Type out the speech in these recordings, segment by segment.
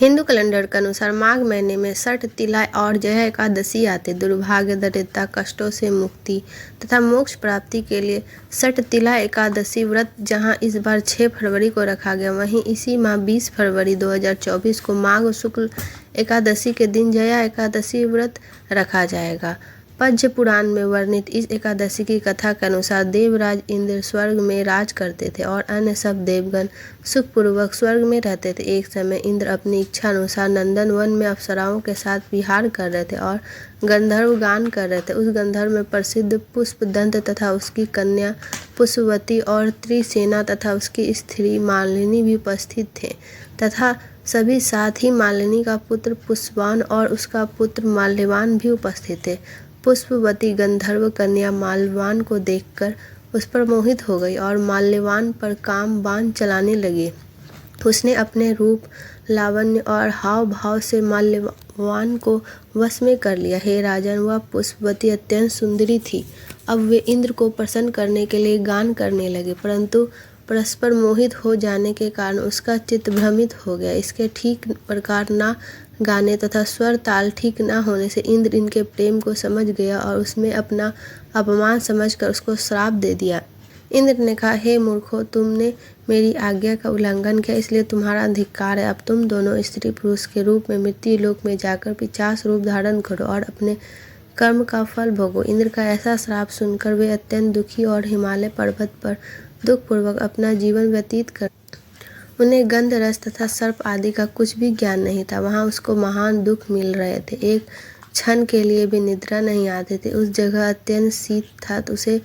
Hindu calendar के अनुसार माघ महीने में छठ, तिला और जया एकादशी आते। दुर्भाग्य, दरिद्रता, कष्टों से मुक्ति तथा मोक्ष प्राप्ति के लिए छठ तिला एकादशी व्रत जहां इस बार 6 फरवरी को रखा गया, वहीं इसी माह 20 फरवरी 2024 को माघ शुक्ल एकादशी के दिन जया एकादशी व्रत रखा जाएगा। पद्म पुराण में वर्णित इस एकादशी की कथा के अनुसार देवराज इंद्र स्वर्ग में राज करते थे और अन्य सब देवगण सुखपूर्वक स्वर्ग में रहते थे। एक समय इंद्र अपनी इच्छा अनुसार नंदन वन में अप्सराओं के साथ विहार कर रहे थे और गंधर्व गान कर रहे थे। उस गंधर्व में प्रसिद्ध पुष्पदंत तथा उसकी कन्या पुष्पवती और त्रिसेना तथा उसकी स्त्री मालिनी भी उपस्थित थे तथा सभी साथ ही मालिनी का पुत्र पुष्पवान और उसका पुत्र माल्यवान भी उपस्थित थे। पुष्पवती गंधर्व कन्या माल्यवान को देखकर उस पर मोहित हो गई और माल्यवान पर काम बाण चलाने लगी। उसने अपने रूप, लावण्य और हाव भाव से माल्यवान को वश में कर लिया। हे राजन, वह पुष्पवती अत्यंत सुंदरी थी। अब वे इंद्र को प्रसन्न करने के लिए गान करने लगे, परंतु परस्पर मोहित हो जाने के कारण उसका चित्त भ्रमित हो गया। इसके ठीक प्रकार ना गाने तथा स्वर ताल ठीक ना होने से इंद्र इनके प्रेम को समझ गया और उसमें अपना अपमान समझकर उसको श्राप दे दिया। इंद्र ने कहा, हे मूर्खो, तुमने मेरी आज्ञा का उल्लंघन किया, इसलिए तुम्हारा धिक्कार है। अब तुम दोनों स्त्री पुरुष के रूप में मृत्यु लोक में जाकर 50 रूप धारण करो और अपने कर्म का फल भोगो। इंद्र का ऐसा श्राप सुनकर वे अत्यंत दुखी और हिमालय पर्वत पर दुखपूर्वक अपना जीवन व्यतीत कर। उन्हें गंध रस तथा सर्प आदि का कुछ भी ज्ञान नहीं था। वहां उसको महान दुख मिल रहे थे। एक क्षण के लिए भी निद्रा नहीं आते थे। उस जगह अत्यंत शीत था तो उसे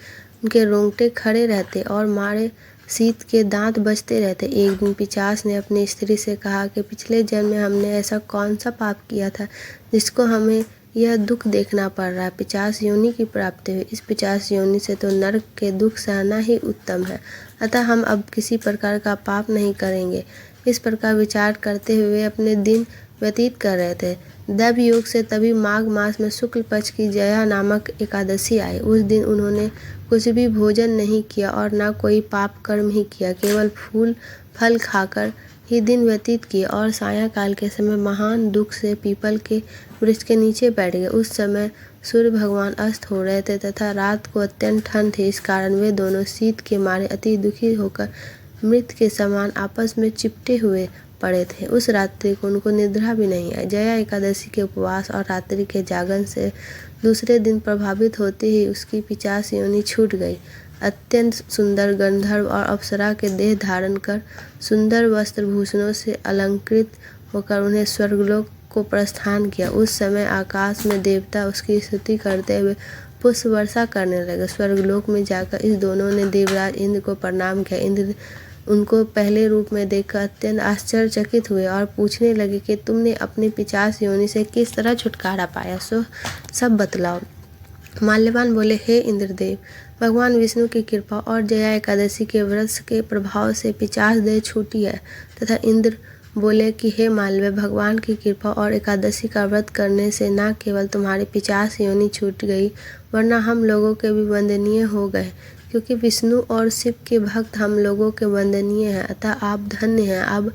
उनके रोंगटे खड़े रहते और मारे शीत के दांत बजते रहते। एक दिन पिशाच ने अपनी स्त्री से कहा कि पिछले जन्म में हमने ऐसा कौन सा पाप किया था जिसको हमें यह दुख देखना पड़ रहा है। पिशाच योनि की प्राप्ति हुई। इस पिशाच योनि से तो नरक के दुख सहना ही उत्तम है, अतः हम अब किसी प्रकार का पाप नहीं करेंगे। इस प्रकार विचार करते हुए अपने दिन व्यतीत कर रहे थे। दैव योग से तभी माघ मास में शुक्ल पक्ष की जया नामक एकादशी आई। उस दिन उन्होंने कुछ भी भोजन नहीं किया और न कोई पाप कर्म ही किया, केवल फूल फल खाकर ही दिन व्यतीत किए और सायंकाल के समय महान दुख से पीपल के वृक्ष के नीचे बैठ गए। उस समय सूर्य भगवान अस्त हो रहे थे तथा रात को अत्यंत ठंड थी। इस कारण वे दोनों शीत के मारे अति दुखी होकर मृत के समान आपस में चिपटे हुए पड़े थे। उस रात्रि को उनको निद्रा भी नहीं आई। जया एकादशी के उपवास और रात्रि के जागरण से दूसरे दिन प्रभावित होते ही उसकी पिशाच योनि छूट गई। अत्यंत सुंदर गंधर्व और अप्सरा के देह धारण कर सुंदर वस्त्र भूषणों से अलंकृत होकर उन्हें स्वर्गलोक को प्रस्थान किया। उस समय आकाश में देवता उसकी स्तुति करते हुए पुष्प वर्षा करने लगे। स्वर्गलोक में जाकर इस दोनों ने देवराज इंद्र को प्रणाम किया। इंद्र उनको पहले रूप में देखकर अत्यंत आश्चर्यचकित हुए और पूछने लगे कि तुमने अपनी पिशाच योनि से किस तरह छुटकारा पाया, सो सब बतलाओ। माल्यवान बोले, हे इंद्रदेव, भगवान विष्णु की कृपा और जया एकादशी के व्रत के प्रभाव से पिशाच देह छूटी है। तथा इंद्र बोले कि हे माल्य, भगवान की कृपा और एकादशी का व्रत करने से न केवल तुम्हारी पिशाच योनि छूट गई, वरना हम लोगों के भी वंदनीय हो गए, क्योंकि विष्णु और शिव के भक्त हम लोगों के वंदनीय हैं, अतः आप धन्य हैं। अब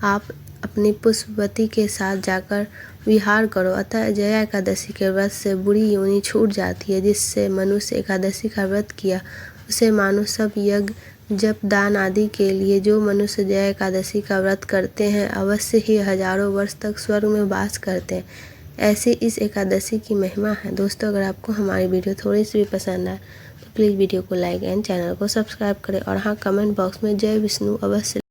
आप अपनी पुष्पवती के साथ जाकर विहार करो। अतः जया एकादशी के व्रत से बुरी योनि छूट जाती है। जिससे मनुष्य एकादशी का व्रत किया उसे मानो सब यज्ञ, जप, दान आदि के लिए जो मनुष्य जया एकादशी का व्रत करते हैं अवश्य ही हजारों वर्ष तक स्वर्ग में वास करते हैं। ऐसी इस एकादशी की महिमा है। दोस्तों, अगर आपको हमारी वीडियो थोड़ी सी भी पसंद आए तो प्लीज़ वीडियो को लाइक एंड चैनल को सब्सक्राइब करें और हाँ, कमेंट बॉक्स में जय विष्णु अवश्य